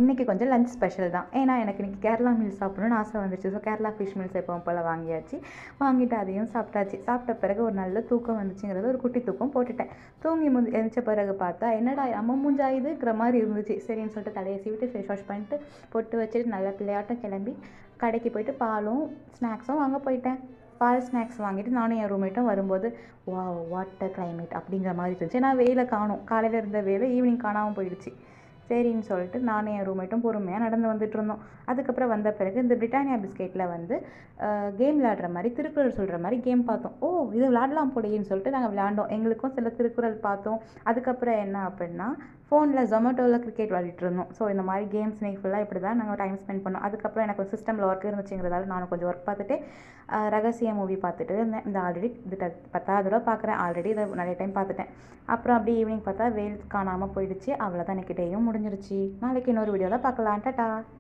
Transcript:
இன்றைக்கி கொஞ்சம் lunch special தான். ஏன்னா எனக்கு இன்றைக்கி கேரளா மீல்ஸ் சாப்பிடணும்னு ஆசை வந்துச்சு. ஸோ கேரளா ஃபிஷ் மீல்ஸ் எப்பவும் போல் வாங்கியாச்சு. வாங்கிட்டு அதையும் சாப்பிட்டாச்சு. சாப்பிட்ட பிறகு ஒரு நல்ல தூக்கம் வந்துச்சுங்கிறது ஒரு குட்டி தூக்கம் போட்டுட்டேன். தூங்கி எழுந்திரிச்ச பிறகு பார்த்தா என்னடா நம்ம மூஞ்சாயுதுங்கிற மாதிரி இருந்துச்சு. சரின்னு சொல்லிட்டு தலையை சீவிட்டு ஃபேஸ் வாஷ் பண்ணிட்டு பொட்டு வச்சுட்டு நல்ல பிள்ளையாட்டம் கிளம்பி கடைக்கு போயிட்டு பாலும் ஸ்நாக்ஸும் வாங்க போயிட்டேன். பால் ஸ்நாக்ஸ் வாங்கிட்டு நானும் என் ரூம்மேட்டும் வரும்போது வாட் அ கிளைமேட் அப்படிங்கிற மாதிரி இருந்துச்சு. ஏன்னா வெயிலை காணும், காலையில் இருந்த வெயில் ஈவினிங் காணாமல் போயிடுச்சு. சரின்னு சொல்லிட்டு நானும் என் ரூம்மேட்டும் பொறுமையாக நடந்து வந்துட்டு இருந்தோம். அதுக்கப்புறம் வந்த பிறகு இந்த பிரிட்டானியா பிஸ்கெட்டில் வந்து கேம் விளையாடுற மாதிரி திருக்குறள் சொல்கிற மாதிரி கேம் பார்த்தோம். இது விளையாடலாம் போலேன்னு சொல்லிட்டு நாங்கள் விளையாண்டோம். எங்களுக்கும் சில திருக்குறள் பார்த்தோம். அதுக்கப்புறம் என்ன அப்படின்னா ஃபோனில் ஜொமேட்டோவில் கிரிக்கெட் விளையாடிட்டு இருந்தோம். ஸோ இந்த மாதிரி கேம்ஸ் இன்னைக்கு ஃபுல்லாக இப்படி தான் நாங்கள் டைம் ஸ்பெண்ட் பண்ணோம். அதுக்கப்புறம் எனக்கு ஒரு சிஸ்டமில் ஒர்க் இருந்துச்சுங்கிறதால நானும் கொஞ்சம் ஒர்க் பார்த்துட்டு ரகசிய மூவி பார்த்துட்டு இருந்தேன். இந்த ஆல்ரெடி இது 10வது தடவை பார்க்குறேன். ஆல்ரெடி இதை நிறைய டைம் பார்த்துட்டேன். அப்புறம் அப்படியே ஈவினிங் பார்த்தா வெயில் காணாமல் போயிடுச்சு. அவ்வளோதான், எனக்கு டேயும் முடிஞ்சிருச்சு. நாளைக்கு இன்னொரு வீடியோவில் பார்க்கலாம். டாடா.